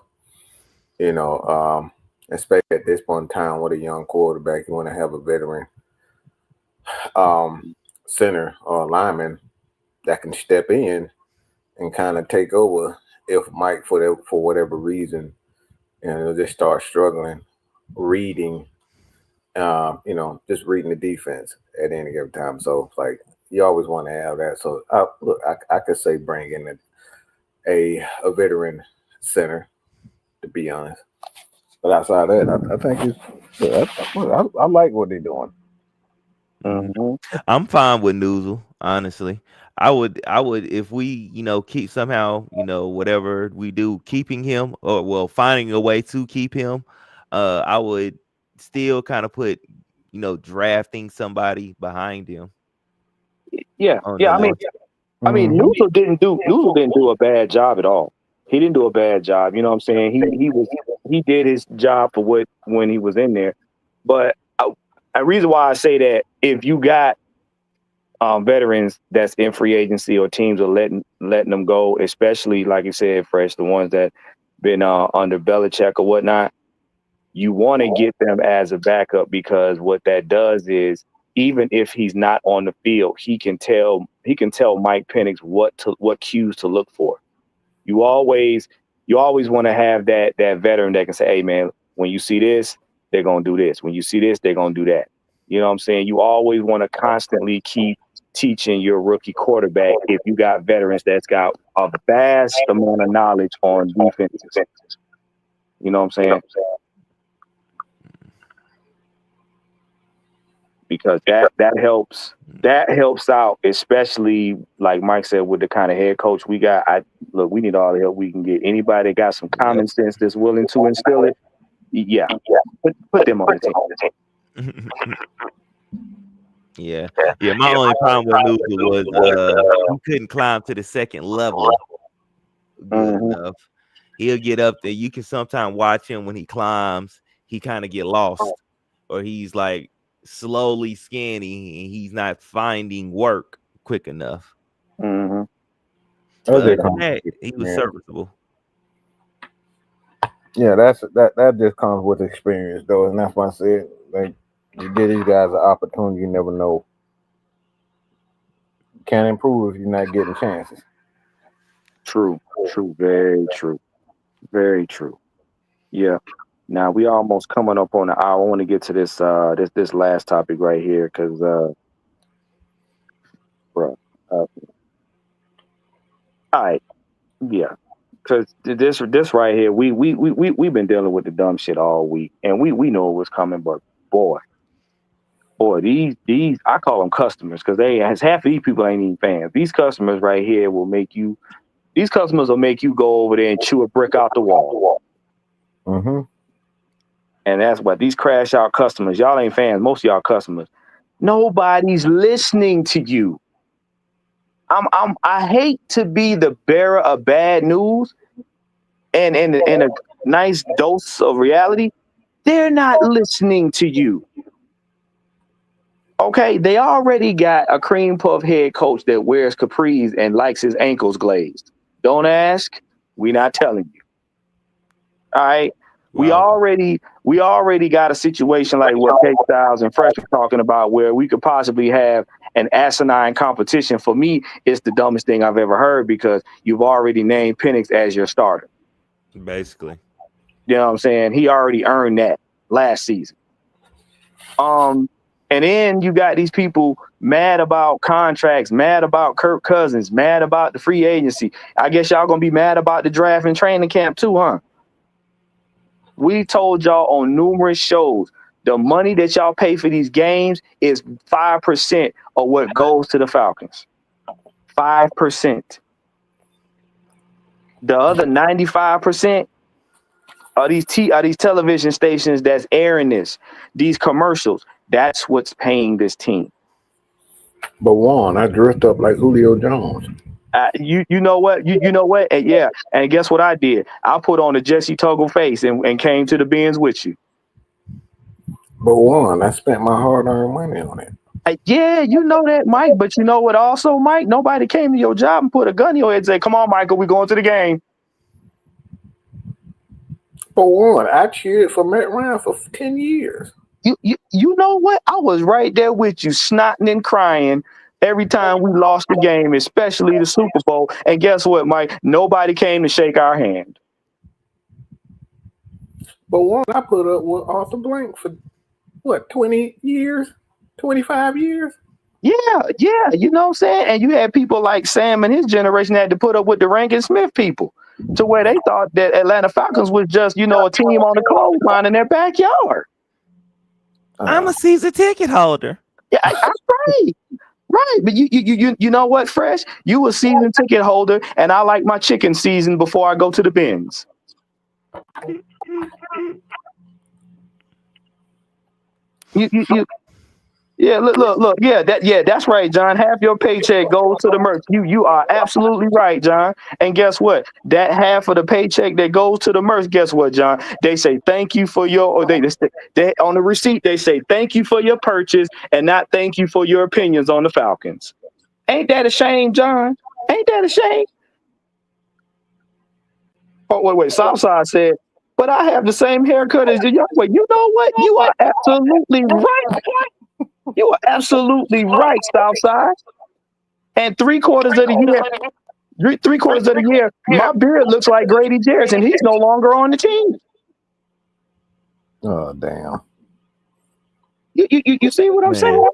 especially at this point in time with a young quarterback, you want to have a veteran center or lineman that can step in and kind of take over if Mike, for whatever reason, just start struggling reading, just reading the defense at any given time. So it's like you always want to have that. So look, I could say bring in a veteran center, to be honest. But outside of that, I think I like what they're doing. I'm fine with Noozle, honestly. I would if we, keep somehow, whatever we do, keeping him, or finding a way to keep him. I would still kind of put, drafting somebody behind him. Yeah. I mean, Noozle didn't do a bad job at all. He didn't do a bad job. You know what I'm saying? He did his job for when he was in there. But a reason why I say that, if you got veterans that's in free agency or teams are letting them go, especially like you said, Fresh, the ones that been under Belichick or whatnot, you want to get them as a backup, because what that does is, even if he's not on the field, he can tell Mike Penix what cues to look for. You always want to have that veteran that can say, hey man, when you see this, they're gonna do this. When you see this, they're gonna do that. You know what I'm saying? You always want to constantly keep teaching your rookie quarterback, if you got veterans that's got a vast amount of knowledge on defense. You know what I'm saying? Because that helps out, especially like Mike said, with the kind of head coach we got. We need all the help we can get. Anybody that got some common sense that's willing to instill it, put them on the team. Yeah. My only problem with Nuka was he couldn't climb to the second level good enough. He'll get up there. You can sometimes watch him when he climbs. He kind of get lost, or he's like slowly scanning, and he's not finding work quick enough. Mm-hmm. But other than that, he was serviceable. Yeah, that just comes with experience, though, and that's why I said, like, you give these guys an opportunity. You never know. You can't improve if you're not getting chances. True, very very true. Yeah. Now we almost coming up on the hour. I want to get to this this last topic right here because bro. All right, yeah. Because this right here, we've been dealing with the dumb shit all week, and we know it was coming, but boy, these I call them customers because half of these people ain't even fans. These customers right here will make you. These customers will make you go over there and chew a brick out the wall. Mm-hmm. And that's what these crash out customers. Y'all ain't fans. Most of y'all customers. Nobody's listening to you. I hate to be the bearer of bad news and a nice dose of reality. They're not listening to you. Okay, they already got a cream puff head coach that wears capris and likes his ankles glazed. Don't ask. We not telling you. All right. Wow. We already got a situation like what K Styles and Fresh were talking about where we could possibly have an asinine competition. For me, it's the dumbest thing I've ever heard because you've already named Penix as your starter. Basically. You know what I'm saying? He already earned that last season. And then you got these people mad about contracts, mad about Kirk Cousins, mad about the free agency. I guess y'all gonna be mad about the draft and training camp too, huh? We told y'all on numerous shows, the money that y'all pay for these games is 5% of what goes to the Falcons. 5%. The other 95% are these television stations that's airing these commercials. That's what's paying this team. But Juan, I dressed up like Julio Jones. You know what? You know what? And yeah, and guess what I did? I put on a Jesse Tuggle face and came to the bins with you. But Juan, I spent my hard-earned money on it. Yeah, you know that, Mike. But you know what also, Mike? Nobody came to your job and put a gun in your head and say, come on, Michael, we're going to the game. But Juan, I cheered for Matt Ryan for 10 years. You know what? I was right there with you, snotting and crying every time we lost the game, especially the Super Bowl. And guess what, Mike? Nobody came to shake our hand. But Juan, I put up with Arthur Blank for, what, 20 years? 25 years? Yeah, you know what I'm saying? And you had people like Sam and his generation had to put up with the Rankin Smith people to where they thought that Atlanta Falcons was just, a team on the clothesline in their backyard. I'm a season ticket holder. Yeah, right. But you know what, Fresh? You a season ticket holder, and I like my chicken seasoned before I go to the bins. Yeah, look. Yeah, that's right, John. Half your paycheck goes to the merch. You are absolutely right, John. And guess what? That half of the paycheck that goes to the merch, guess what, John? They say thank you for your, or they on the receipt they say thank you for your purchase and not thank you for your opinions on the Falcons. Ain't that a shame, John? Ain't that a shame? Oh, wait. Southside said, but I have the same haircut as the young boy. You know what? You are absolutely right. You are absolutely right, Southside. And 3/4 of the year, my beard looks like Grady Jarrett, and he's no longer on the team. Oh, damn. You see what I'm saying?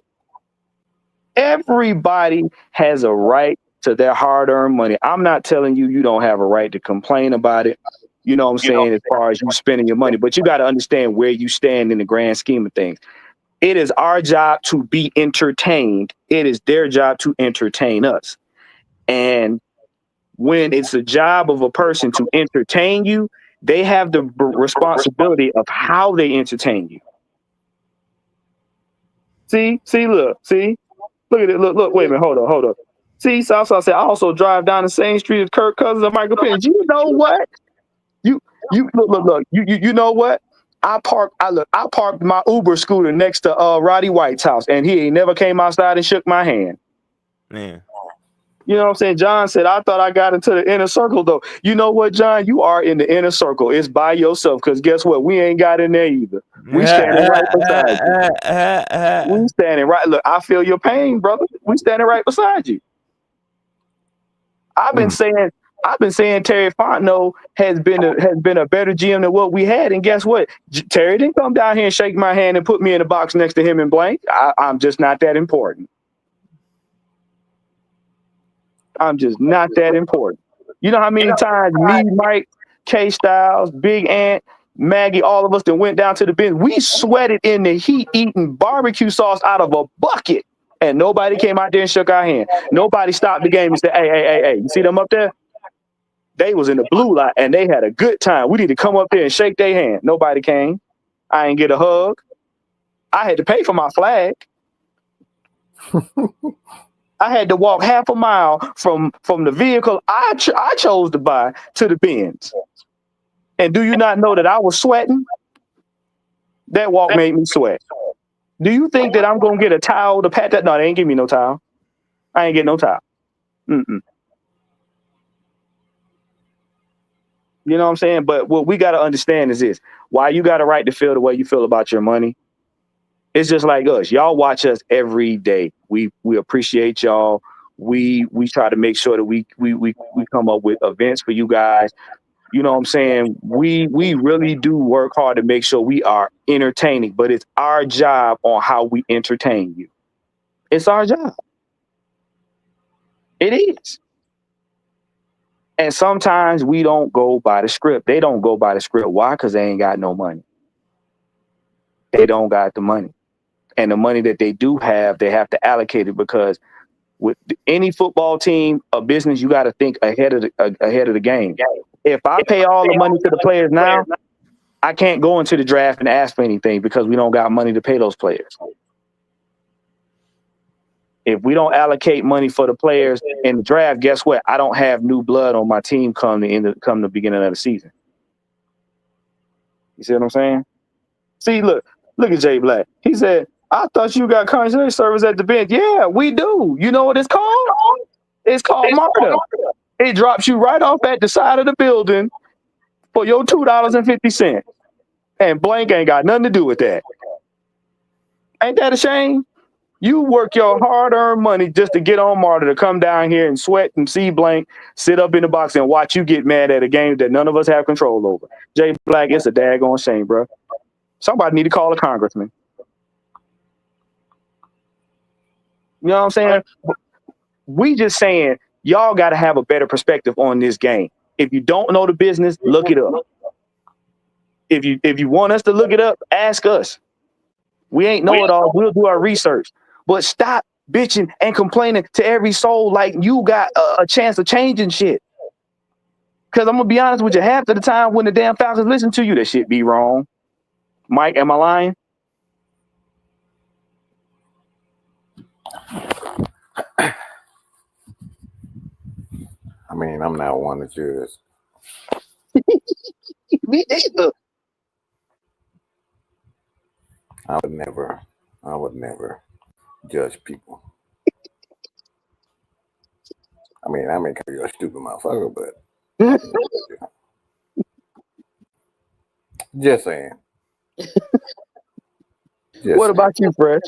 Everybody has a right to their hard-earned money. I'm not telling you don't have a right to complain about it. You know what I'm saying, as far as you spending your money. But you got to understand where you stand in the grand scheme of things. It is our job to be entertained. It is their job to entertain us. And when it's a job of a person to entertain you, they have the responsibility of how they entertain you. See, look at it. Look, wait a minute, hold up. See, Southside said I also drive down the same street as Kirk Cousins and Michael Penix. You know what? You look. You know what? I parked my Uber scooter next to Roddy White's house, and he ain't never came outside and shook my hand. Man. You know what I'm saying? John said, I thought I got into the inner circle, though. You know what, John? You are in the inner circle. It's by yourself, because guess what? We ain't got in there either. We standing right beside you. We standing right. Look, I feel your pain, brother. We standing right beside you. I've been saying Terry Fontenot has been a better GM than what we had, and guess what? Terry didn't come down here and shake my hand and put me in the box next to him and blank. I'm just not that important. I'm just not that important. You know how many times me, Mike, K Styles, Big Ant, Maggie, all of us that went down to the bench, we sweated in the heat eating barbecue sauce out of a bucket, and nobody came out there and shook our hand. Nobody stopped the game and said, hey, you see them up there? They was in the blue light and they had a good time. We need to come up there and shake their hand. Nobody came. I ain't get a hug. I had to pay for my flag. I had to walk half a mile from the vehicle I chose to buy to the Benz. And do you not know that I was sweating? That walk made me sweat. Do you think that I'm going to get a towel to pat that? No, they ain't give me no towel. I ain't getting no towel. Mm-mm. You know what I'm saying? But what we got to understand is this. Why you got a right to feel the way you feel about your money. It's just like us. Y'all watch us every day. We appreciate y'all. We try to make sure that we come up with events for you guys. You know what I'm saying? We really do work hard to make sure we are entertaining, but it's our job on how we entertain you. It's our job. It is. And sometimes we don't go by the script. They don't go by the script. Why? Because they ain't got no money. They don't got the money. And the money that they do have, they have to allocate it, because with any football team or business, you got to think ahead of the game. If I pay all the money to the players now, I can't go into the draft and ask for anything because we don't got money to pay those players. If we don't allocate money for the players in the draft, guess what? I don't have new blood on my team come the beginning of the season. You see what I'm saying? See, look at Jay Black. He said, I thought you got concierge service at the bench. Yeah, we do. You know what it's called? It's called MARTA. It drops you right off at the side of the building for your $2.50. And blank ain't got nothing to do with that. Ain't that a shame? You work your hard-earned money just to get on MARTA, to come down here and sweat and see blank, sit up in the box and watch you get mad at a game that none of us have control over. Jay Black, it's a daggone shame, bro. Somebody need to call a congressman. You know what I'm saying? We just saying y'all got to have a better perspective on this game. If you don't know the business, look it up. If you want us to look it up, ask us. We ain't know it all. We'll do our research. But stop bitching and complaining to every soul like you got a chance of changing shit. Because I'm going to be honest with you, half of the time when the damn Falcons listen to you, that shit be wrong. Mike, am I lying? I mean, I'm not one to judge. Me neither. I would never judge people. I mean, I may call you a stupid motherfucker, but just saying. What about you, Fresh?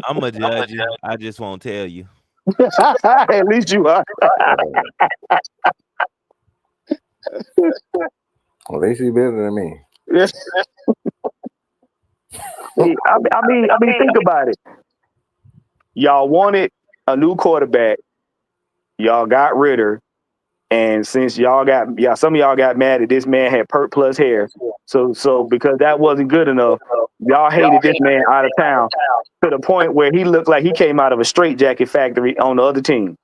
I'm a judge. I just won't tell you. At least you are. At least he's better than me. Yes. I mean, think about it. Y'all wanted a new quarterback. Y'all got Ritter. And since some of y'all got mad that this man had Pert plus hair. So because that wasn't good enough, y'all hated this man out of town to the point where he looked like he came out of a straitjacket factory on the other team.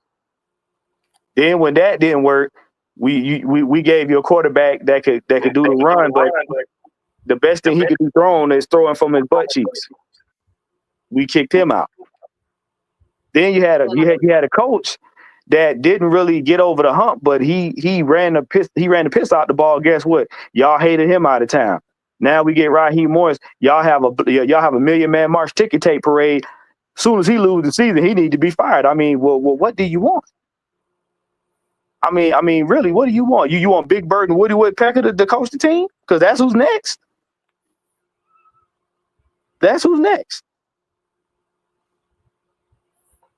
Then when that didn't work, we gave you a quarterback that could do the run, but the best thing he could do throwing is throwing from his butt cheeks. We kicked him out. Then you had a coach that didn't really get over the hump, but he ran the piss out the ball. Guess what? Y'all hated him out of town. Now we get Raheem Morris. Y'all have a million man march ticket tape parade. Soon as he loses the season, he need to be fired. I mean, well, what do you want? I mean, really, what do you want? You want Big Bird and Woody Woodpecker to coach the team? Because that's who's next. That's who's next.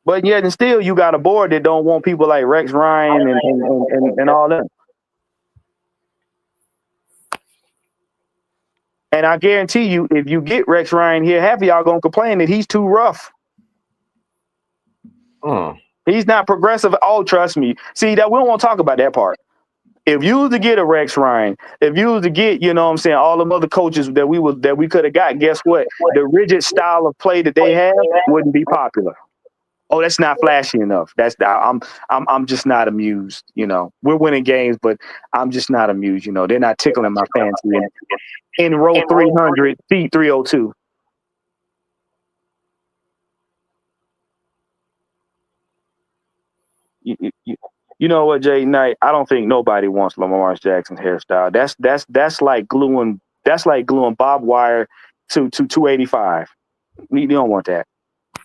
But yet and still, you got a board that don't want people like Rex Ryan and all that. And I guarantee you, if you get Rex Ryan here, half of y'all gonna complain that he's too rough. He's not progressive. Oh, trust me. See, that we don't want to talk about that part. If you was to get a Rex Ryan, if you was to get, you know what I'm saying, all them other coaches that we could have got, guess what? The rigid style of play that they have wouldn't be popular. Oh, that's not flashy enough. I'm just not amused. You know, we're winning games, but I'm just not amused. You know, they're not tickling my fancy in row 300, feet 302. You know what, Jay Knight? I don't think nobody wants Lamar Jackson's hairstyle. That's like gluing barbed wire to 285. You don't want that.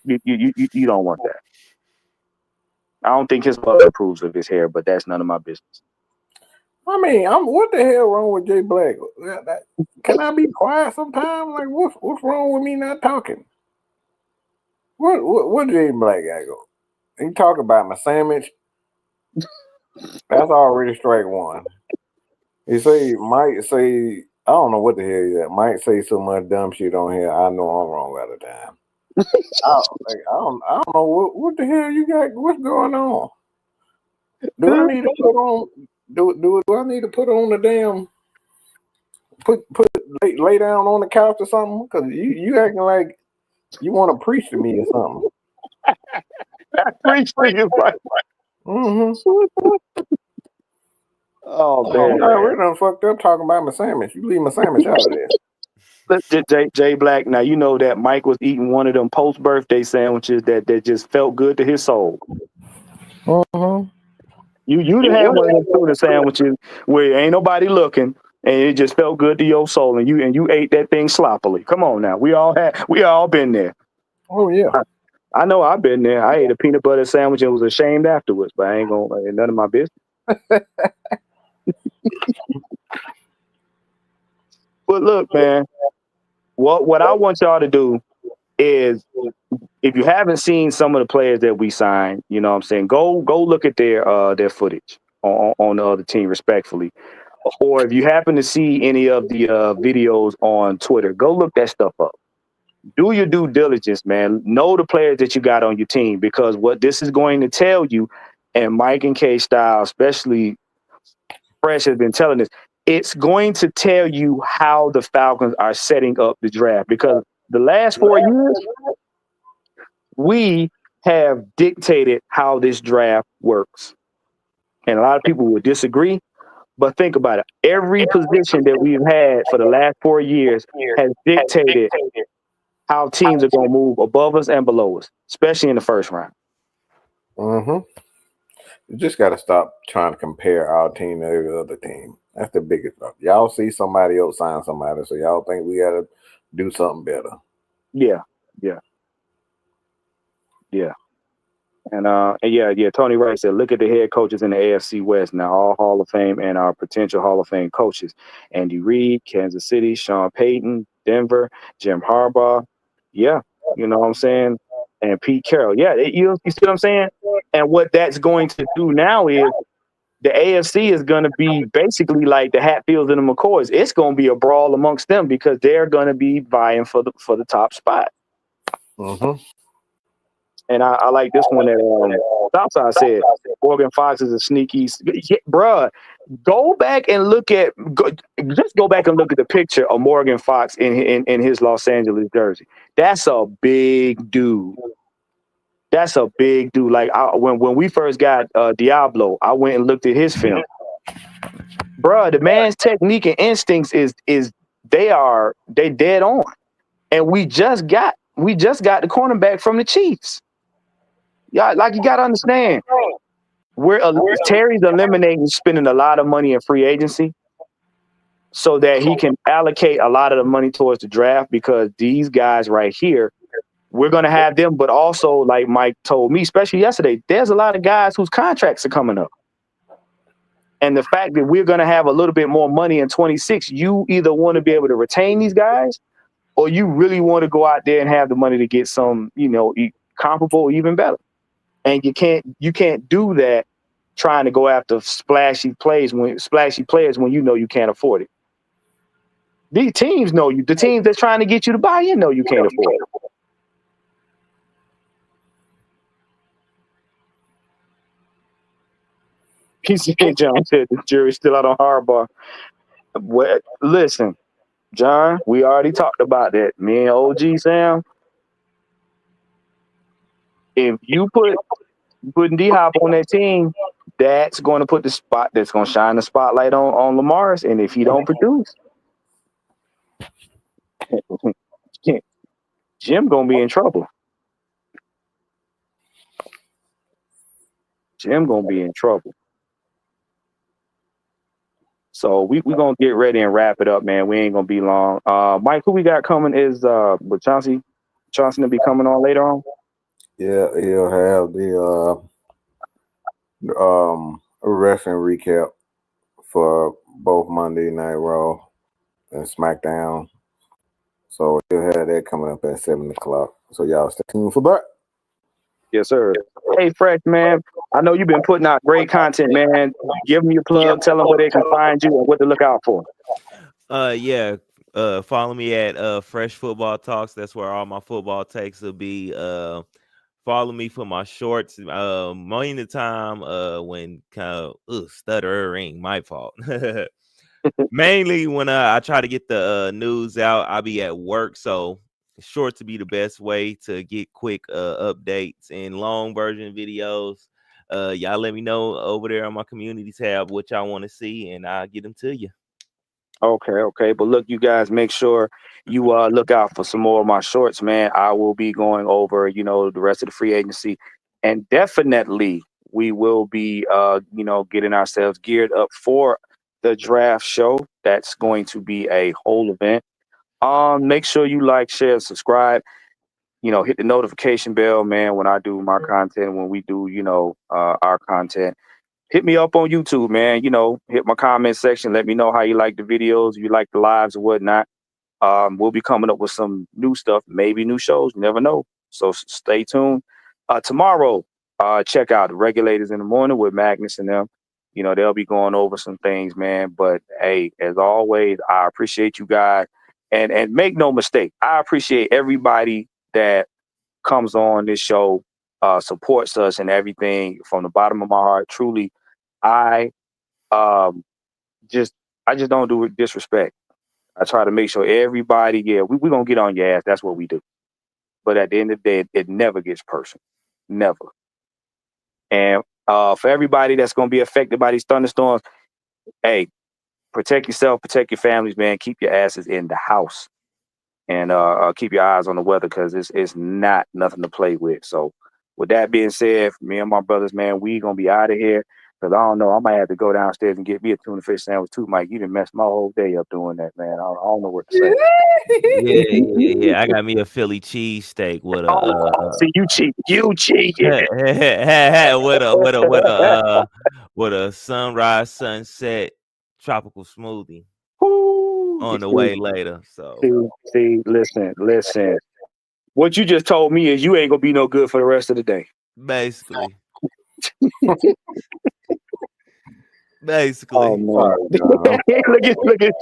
You don't want that. I don't think his mother approves of his hair, but that's none of my business. I mean, what the hell wrong with Jay Black? Can I be quiet sometime? Like, what's wrong with me not talking? What Jay Black got go? He talk about my sandwich. That's already strike one. He might say, I don't know what the hell he might say so much dumb shit on here. I know I'm wrong all the time. I don't know what the hell you got. What's going on? Do I need to put on? Do I need to put on the damn? Lay down on the couch or something? Because you acting like you want to preach to me or something. Preach to you, right? Oh man, I really done fucked up talking about my sandwich. You leave my sandwich out of there. Jay Black. Now you know that Mike was eating one of them post-birthday sandwiches that just felt good to his soul. You had one of them tuna sandwiches where ain't nobody looking, and it just felt good to your soul, and you ate that thing sloppily. Come on now, we all been there. Oh yeah. I know I've been there. I ate a peanut butter sandwich and was ashamed afterwards, but I ain't gonna none of my business. But look, man, what I want y'all to do is, if you haven't seen some of the players that we signed, you know what I'm saying, go look at their footage on the other team, respectfully. Or if you happen to see any of the videos on Twitter, go look that stuff up. Do your due diligence, man. Know the players that you got on your team, because what this is going to tell you, and Mike and K Style, especially Fresh, has been telling us, it's going to tell you how the Falcons are setting up the draft. Because the last 4 years, we have dictated how this draft works. And a lot of people would disagree, but think about it. Every position that we've had for the last 4 years has dictated how teams are going to move above us and below us, especially in the first round. You just got to stop trying to compare our team to every other team. That's the biggest problem. Y'all see somebody else sign somebody, so y'all think we got to do something better. Yeah. And Tony Wright said, look at the head coaches in the AFC West now, all Hall of Fame and our potential Hall of Fame coaches. Andy Reid, Kansas City, Sean Payton, Denver, Jim Harbaugh. Yeah, you know what I'm saying? And Pete Carroll. Yeah, you see what I'm saying? And what that's going to do now is the AFC is going to be basically like the Hatfields and the McCoys. It's going to be a brawl amongst them because they're going to be vying for the top spot. And I like this one that Southside said, Morgan Fox is a sneaky. Yeah, bruh, go back and look at the picture of Morgan Fox in his Los Angeles jersey. That's a big dude. Like when we first got Diablo, I went and looked at his film. Bruh, the man's technique and instincts is they dead on. And we just got We just got the cornerback from the Chiefs. Yeah, like you got to understand, Terry's eliminating spending a lot of money in free agency so that he can allocate a lot of the money towards the draft, because these guys right here, we're going to have them. But also, like Mike told me, especially yesterday, there's a lot of guys whose contracts are coming up. And the fact that we're going to have a little bit more money in 26, you either want to be able to retain these guys, or you really want to go out there and have the money to get some, comparable or even better. And you can't do that trying to go after splashy players when you know you can't afford it. These teams know you. The teams that's trying to get you to buy in know you can't afford it. He said, John said the jury's still out on Harbaugh. Well, listen, John, we already talked about that. Me and OG Sam, if you putting D-Hop on that team, that's going to put that's going to shine the spotlight on Lamar's. And if he don't produce, Jim going to be in trouble. Jim going to be in trouble. So we going to get ready and wrap it up, man. We ain't going to be long. Mike, who we got coming is with Chauncey to be coming on later on? Yeah, he'll have the ref and recap for both Monday Night Raw and SmackDown. So he'll have that coming up at 7 o'clock. So y'all stay tuned for that. Yes, sir. Hey, Fresh, man. I know you've been putting out great content, man. Give them your plug. Tell them where they can find you and what to look out for. Follow me at Fresh Football Talks. That's where all my football takes will be. Follow me for my shorts. Most of the time, when kind of stuttering, my fault. Mainly when I try to get the news out, I'll be at work, so short to be the best way to get quick updates and long version videos. Y'all let me know over there on my community tab what y'all want to see, and I'll get them to you. Okay. But look, you guys, make sure you look out for some more of my shorts, man. I will be going over, the rest of the free agency, and definitely we will be, getting ourselves geared up for the draft show. That's going to be a whole event. Make sure you like, share, subscribe. Hit the notification bell, man, when I do my content, when we do, our content. Hit me up on YouTube, man. Hit my comment section. Let me know how you like the videos, if you like the lives or whatnot. We'll be coming up with some new stuff, maybe new shows. You never know. So stay tuned. Tomorrow, check out the Regulators in the Morning with Magnus and them. They'll be going over some things, man. But hey, as always, I appreciate you guys. And make no mistake, I appreciate everybody that comes on this show, supports us and everything from the bottom of my heart. Truly, I just don't do it disrespect. I try to make sure everybody, we're going to get on your ass. That's what we do. But at the end of the day, it never gets personal. Never. And for everybody that's going to be affected by these thunderstorms, hey, protect yourself, protect your families, man. Keep your asses in the house. And keep your eyes on the weather, because it's not nothing to play with. So with that being said, me and my brothers, man, we going to be out of here. Because I don't know, I might have to go downstairs and get me a tuna fish sandwich too, Mike. You done messed my whole day up doing that, man. I don't know what to say. Yeah. I got me a Philly cheesesteak with a. See, you cheat. with a sunrise, sunset, tropical smoothie. Ooh, on the way later. So see, listen. What you just told me is you ain't gonna be no good for the rest of the day. Basically. Oh, man. look at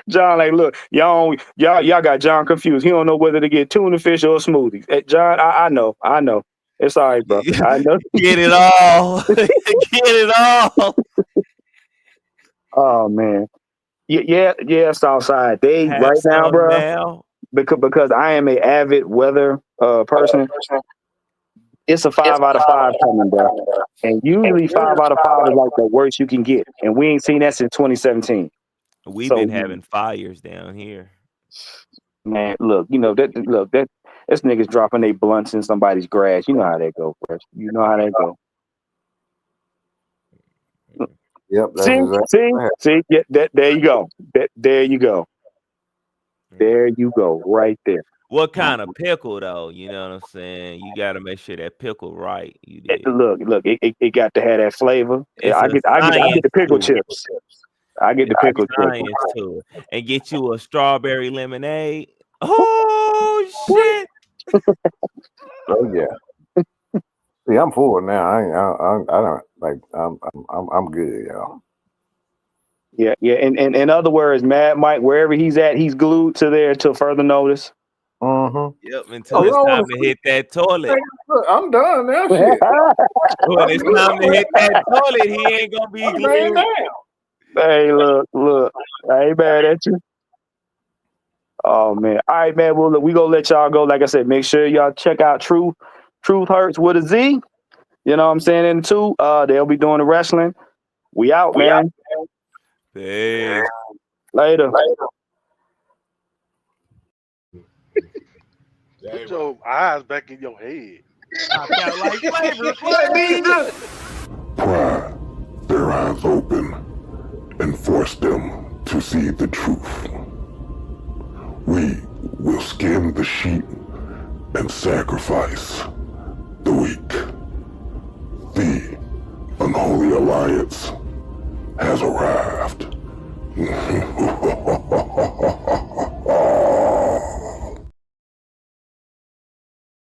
John. Like, look, y'all got John confused. He don't know whether to get tuna fish or smoothies. Hey, John, I know. It's all right, bro. I know. Get it all. Get it all. Oh man. Yeah, Southside. They Have right now, bro. Now. Because I am a avid weather person. It's a 5 out of 5 coming, bro. And usually 5 out of 5 is like the worst you can get. And we ain't seen that since 2017. We've been having fires down here. Man, look, that This niggas dropping they blunts in somebody's grass. You know how that go, Fresh. You know how that go. Yep. That's See, exactly right. see. Yeah, there you go. There you go. There you go. Right there. What kind of pickle though? You know what I'm saying? You got to make sure that pickle right. You did. Look. It got to have that flavor. It's I a get science the pickle to it. chips. I get the It's a pickle chips. science to it. And get you a strawberry lemonade. Oh shit! Oh yeah. See, I'm full now. I don't like. I'm good, y'all. Yeah. And in other words, Mad Mike, wherever he's at, he's glued to there till further notice. Yep. Until it's time to hit that toilet. Look, I'm done now. Shit. When it's time to hit that toilet, he ain't gonna be glued. Hey, look. I ain't mad at you. Oh man. All right, man. Well, look, we gonna let y'all go. Like I said, make sure y'all check out Truth Hurts with a Z. You know what I'm saying? And two, they'll be doing the wrestling. We out, man. Peace. Later. Put your eyes back in your head. Like flavor. Pry their eyes open and force them to see the truth. We will skin the sheep and sacrifice the weak. The unholy alliance has arrived.